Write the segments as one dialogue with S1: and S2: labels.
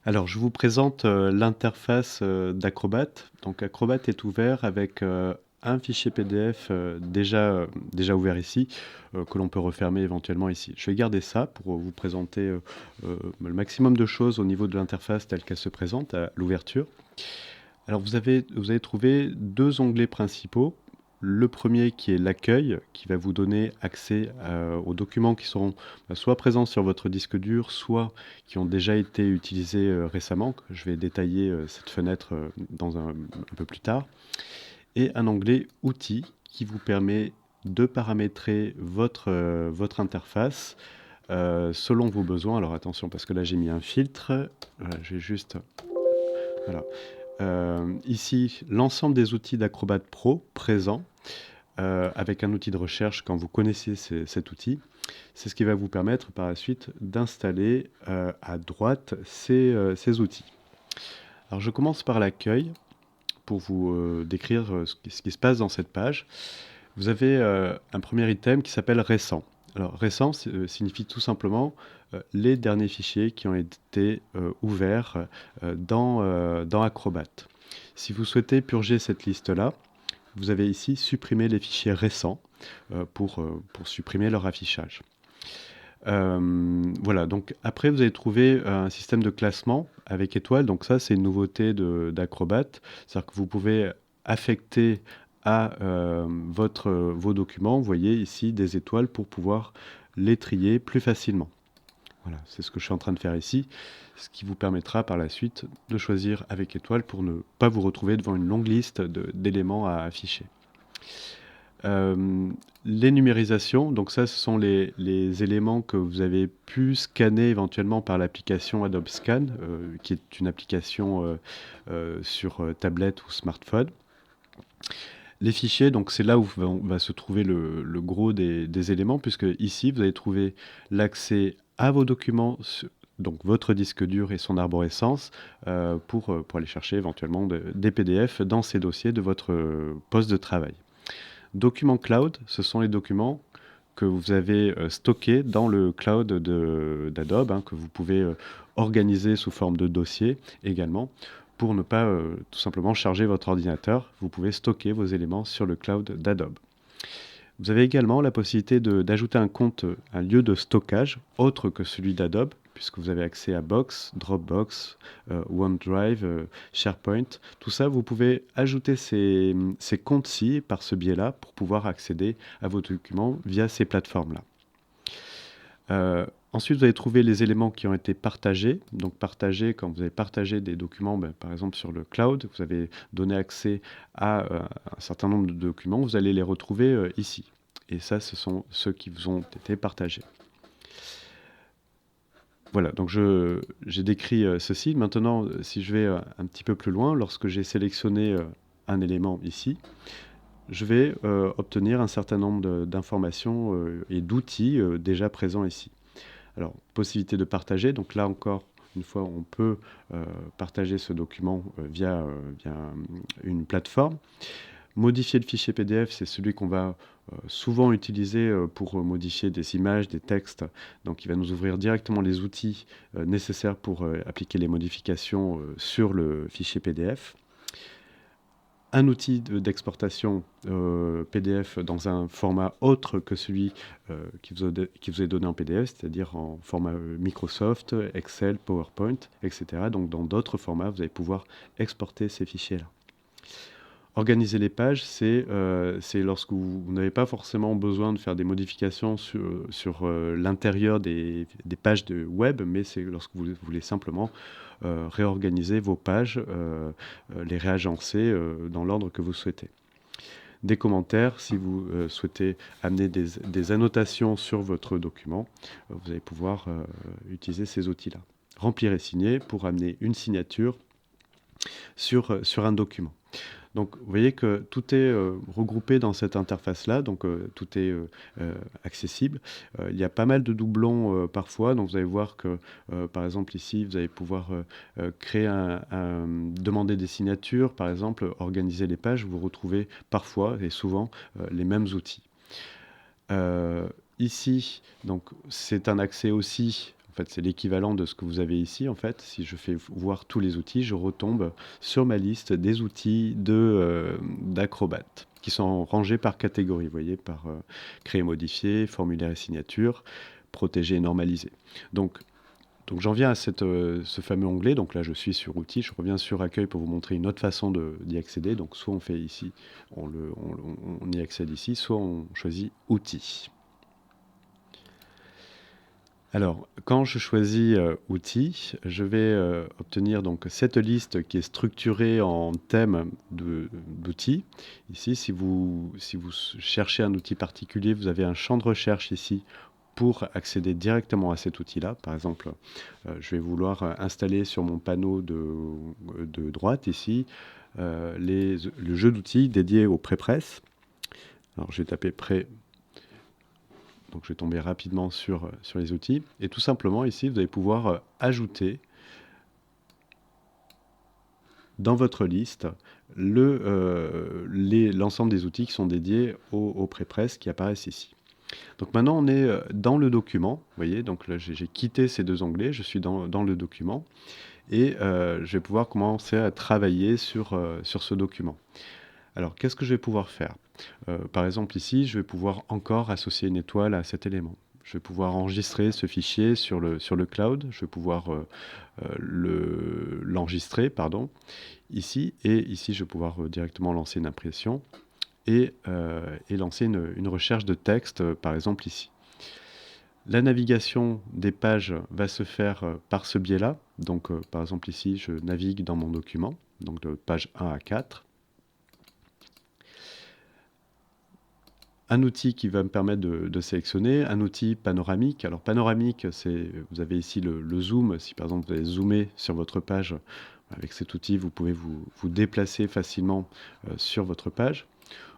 S1: Alors, je vous présente l'interface d'Acrobat. Donc, Acrobat est ouvert avec un fichier PDF déjà ouvert ici, que l'on peut refermer éventuellement ici. Je vais garder ça pour vous présenter le maximum de choses au niveau de l'interface telle qu'elle se présente à l'ouverture. Alors, vous allez trouver deux onglets principaux. Le premier qui est l'accueil, qui va vous donner accès aux documents qui seront soit présents sur votre disque dur, soit qui ont déjà été utilisés récemment. Je vais détailler cette fenêtre un peu plus tard. Et un onglet outils qui vous permet de paramétrer votre interface selon vos besoins. Alors attention, parce que là j'ai mis un filtre. Voilà, je vais juste... Voilà. Ici, l'ensemble des outils d'Acrobat Pro présents, avec un outil de recherche quand vous connaissez cet outil. C'est ce qui va vous permettre par la suite d'installer à droite ces outils. Alors je commence par l'accueil pour vous décrire ce qui se passe dans cette page. Vous avez un premier item qui s'appelle récent. Alors récent signifie tout simplement les derniers fichiers qui ont été ouverts dans Acrobat. Si vous souhaitez purger cette liste-là, vous avez ici supprimer les fichiers récents pour supprimer leur affichage. Voilà, donc après vous allez trouver un système de classement avec étoiles. Donc ça c'est une nouveauté d'Acrobat, c'est-à-dire que vous pouvez affecter à vos documents, vous voyez ici des étoiles pour pouvoir les trier plus facilement. Voilà, c'est ce que je suis en train de faire ici, ce qui vous permettra par la suite de choisir avec étoile pour ne pas vous retrouver devant une longue liste d'éléments à afficher. Euh, les numérisations, donc ça ce sont les éléments que vous avez pu scanner éventuellement par l'application Adobe Scan, qui est une application sur tablette ou smartphone. Les fichiers, donc c'est là où va se trouver le gros des éléments, puisque ici vous allez trouver l'accès à vos documents, donc votre disque dur et son arborescence, pour aller chercher éventuellement des PDF dans ces dossiers de votre poste de travail. Documents cloud, ce sont les documents que vous avez stockés dans le cloud d'Adobe, que vous pouvez organiser sous forme de dossier également. Pour ne pas tout simplement charger votre ordinateur, vous pouvez stocker vos éléments sur le cloud d'Adobe. Vous avez également la possibilité d'ajouter un lieu de stockage autre que celui d'Adobe, puisque vous avez accès à Box, Dropbox, OneDrive, SharePoint. Tout ça, vous pouvez ajouter ces comptes-ci par ce biais-là pour pouvoir accéder à vos documents via ces plateformes-là. Ensuite, vous allez trouver les éléments qui ont été partagés. Donc partagés, quand vous avez partagé des documents, par exemple sur le cloud, vous avez donné accès à un certain nombre de documents, vous allez les retrouver ici. Et ça, ce sont ceux qui vous ont été partagés. Voilà, donc j'ai décrit ceci. Maintenant, si je vais un petit peu plus loin, lorsque j'ai sélectionné un élément ici, je vais obtenir un certain nombre d'informations et d'outils déjà présents ici. Alors, possibilité de partager, donc là encore, une fois, on peut partager ce document via une plateforme. Modifier le fichier PDF, c'est celui qu'on va souvent utiliser pour modifier des images, des textes. Donc il va nous ouvrir directement les outils nécessaires pour appliquer les modifications sur le fichier PDF. Un outil d'exportation PDF dans un format autre que celui qui vous est donné en PDF, c'est-à-dire en format Microsoft, Excel, PowerPoint, etc. Donc dans d'autres formats, vous allez pouvoir exporter ces fichiers-là. Organiser les pages, c'est lorsque vous n'avez pas forcément besoin de faire des modifications sur l'intérieur des pages de web, mais c'est lorsque vous voulez simplement réorganiser vos pages, les réagencer dans l'ordre que vous souhaitez. Des commentaires, si vous souhaitez amener des annotations sur votre document, vous allez pouvoir utiliser ces outils-là. Remplir et signer pour amener une signature sur un document. Donc vous voyez que tout est regroupé dans cette interface-là, donc tout est accessible. Il y a pas mal de doublons parfois, donc vous allez voir que par exemple ici, vous allez pouvoir créer demander des signatures, par exemple, organiser les pages, vous retrouvez parfois et souvent les mêmes outils. Ici, donc c'est un accès aussi fait, c'est l'équivalent de ce que vous avez ici. En fait, si je fais voir tous les outils, je retombe sur ma liste des outils d'Acrobat qui sont rangés par catégorie, vous voyez, par créer, modifier, formulaire et signature, protéger et normaliser. Donc j'en viens à ce fameux onglet. Donc là, je suis sur outils. Je reviens sur accueil pour vous montrer une autre façon d'y accéder. Donc soit on fait ici, on y accède ici, soit on choisit outils. Alors, quand je choisis outils, je vais obtenir donc cette liste qui est structurée en thème d'outils. Ici, si vous cherchez un outil particulier, vous avez un champ de recherche ici pour accéder directement à cet outil-là. Par exemple, je vais vouloir installer sur mon panneau de droite ici le jeu d'outils dédié au pré-presse. Alors, je vais taper pré. Donc je vais tomber rapidement sur les outils. Et tout simplement, ici, vous allez pouvoir ajouter dans votre liste l'ensemble des outils qui sont dédiés au pré-presse qui apparaissent ici. Donc maintenant, on est dans le document. Vous voyez, donc là, j'ai quitté ces deux onglets. Je suis dans le document. Et je vais pouvoir commencer à travailler sur ce document. Alors, qu'est-ce que je vais pouvoir faire? Par exemple, ici, je vais pouvoir encore associer une étoile à cet élément. Je vais pouvoir enregistrer ce fichier sur le cloud. Je vais pouvoir l'enregistrer, ici. Et ici, je vais pouvoir directement lancer une impression et lancer une recherche de texte, par exemple ici. La navigation des pages va se faire par ce biais-là. Donc, par exemple, ici, je navigue dans mon document, donc de page 1 à 4. Un outil qui va me permettre de sélectionner, un outil panoramique. Alors panoramique, vous avez ici le zoom. Si par exemple vous allez zoomer sur votre page, avec cet outil, vous pouvez vous déplacer facilement sur votre page.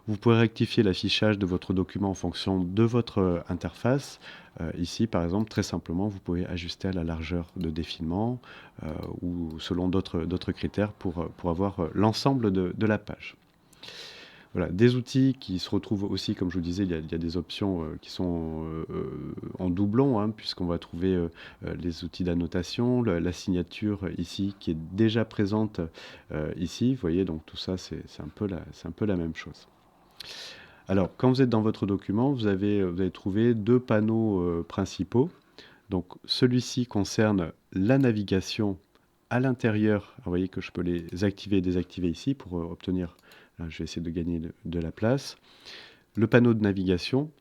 S1: Vous pouvez rectifier l'affichage de votre document en fonction de votre interface. Ici, par exemple, très simplement, vous pouvez ajuster à la largeur de défilement ou selon d'autres critères pour avoir l'ensemble de la page. Voilà, des outils qui se retrouvent aussi, comme je vous disais, il y a des options qui sont en doublon, hein, puisqu'on va trouver les outils d'annotation, la signature ici qui est déjà présente ici. Vous voyez, donc tout ça, c'est un peu la même chose. Alors, quand vous êtes dans votre document, vous allez trouver deux panneaux principaux. Donc, celui-ci concerne la navigation à l'intérieur. Vous voyez que je peux les activer et désactiver ici pour obtenir. Là, je vais essayer de gagner de la place. Le panneau de navigation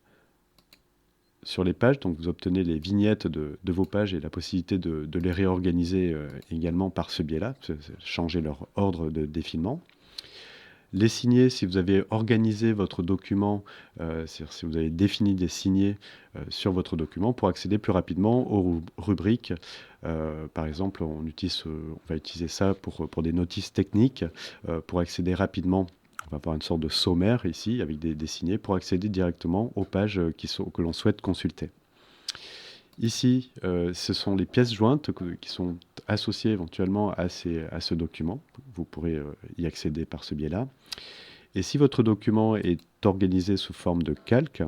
S1: sur les pages, donc vous obtenez les vignettes de vos pages et la possibilité de les réorganiser également par ce biais-là, changer leur ordre de défilement. Les signets, si vous avez organisé votre document, c'est-à-dire si vous avez défini des signets sur votre document pour accéder plus rapidement aux rubriques. Par exemple, on va utiliser ça pour des notices techniques, pour accéder rapidement. On va avoir une sorte de sommaire ici avec des signets pour accéder directement aux pages que l'on souhaite consulter. Ici, ce sont les pièces jointes qui sont associées éventuellement à ce document. Vous pourrez y accéder par ce biais-là. Et si votre document est organisé sous forme de calque,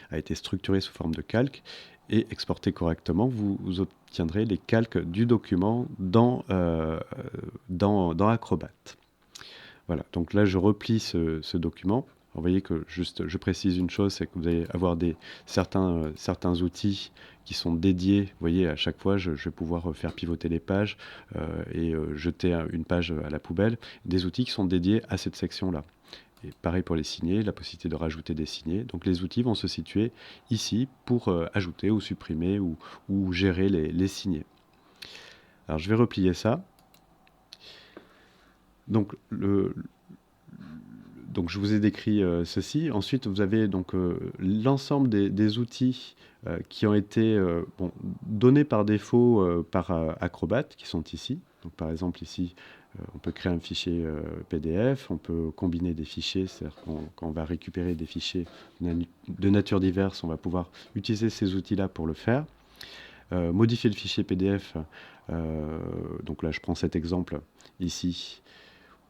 S1: a été structuré sous forme de calque et exporté correctement, vous obtiendrez les calques du document dans Acrobat. Voilà, donc là je replie ce document. Vous voyez que je précise une chose, c'est que vous allez avoir certains outils qui sont dédiés. Vous voyez, à chaque fois, je vais pouvoir faire pivoter les pages et jeter une page à la poubelle. Des outils qui sont dédiés à cette section-là. Et pareil pour les signets, la possibilité de rajouter des signets. Donc les outils vont se situer ici pour ajouter ou supprimer ou gérer les signets. Alors je vais replier ça. Donc je vous ai décrit ceci. Ensuite, vous avez donc l'ensemble des outils qui ont été donnés par défaut par Acrobat, qui sont ici. Donc, par exemple, ici, on peut créer un fichier PDF, on peut combiner des fichiers, c'est-à-dire quand on va récupérer des fichiers de nature diverse, on va pouvoir utiliser ces outils-là pour le faire. Modifier le fichier PDF, donc là, je prends cet exemple ici,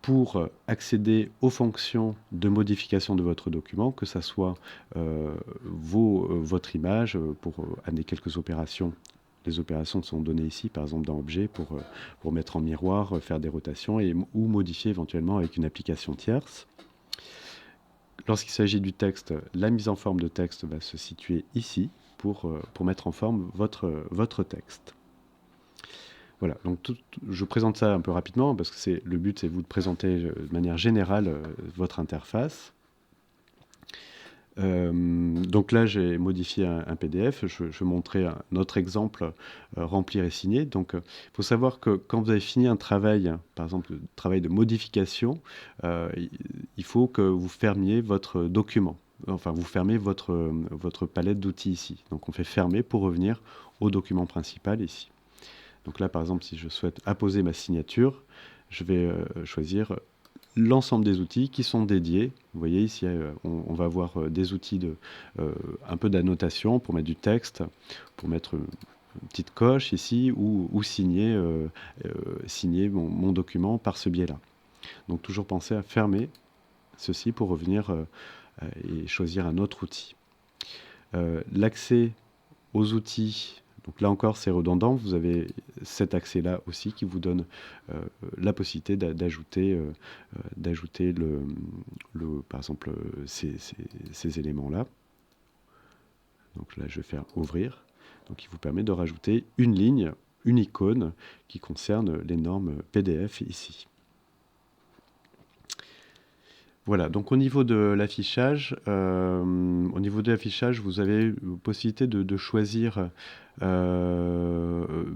S1: pour accéder aux fonctions de modification de votre document, que ce soit votre image, pour amener quelques opérations les opérations sont données ici, par exemple dans Objet, pour mettre en miroir, faire des rotations ou modifier éventuellement avec une application tierce. Lorsqu'il s'agit du texte, la mise en forme de texte va se situer ici pour mettre en forme votre texte. Voilà, donc je présente ça un peu rapidement parce que le but, c'est vous de présenter de manière générale votre interface. Donc là, j'ai modifié un PDF. Je vais montrer un autre exemple, remplir et signer. Donc, il faut savoir que quand vous avez fini un travail, par exemple, le travail de modification, il faut que vous fermiez votre document. Enfin, vous fermez votre palette d'outils ici. Donc, on fait fermer pour revenir au document principal ici. Donc là, par exemple, si je souhaite apposer ma signature, je vais choisir l'ensemble des outils qui sont dédiés. Vous voyez ici, on va avoir des outils un peu d'annotation pour mettre du texte, pour mettre une petite coche ici ou signer mon document par ce biais-là. Donc toujours penser à fermer ceci pour revenir et choisir un autre outil. L'accès aux outils, donc là encore c'est redondant, vous avez cet accès-là aussi qui vous donne la possibilité d'ajouter par exemple ces éléments-là. Donc là je vais faire ouvrir, donc il vous permet de rajouter une ligne, une icône qui concerne les normes PDF ici. Voilà, donc au niveau de l'affichage, vous avez possibilité de choisir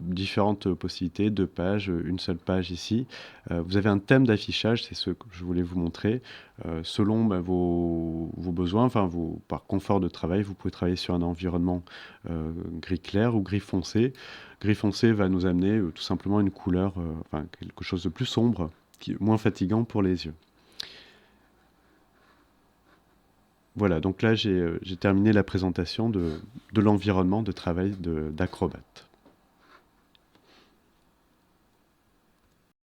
S1: différentes possibilités, 2 pages, une seule page ici. Vous avez un thème d'affichage, c'est ce que je voulais vous montrer. Selon vos besoins, par confort de travail, vous pouvez travailler sur un environnement gris clair ou gris foncé. Gris foncé va nous amener tout simplement une couleur, quelque chose de plus sombre, moins fatigant pour les yeux. Voilà, donc là j'ai terminé la présentation de l'environnement de travail d'Acrobat.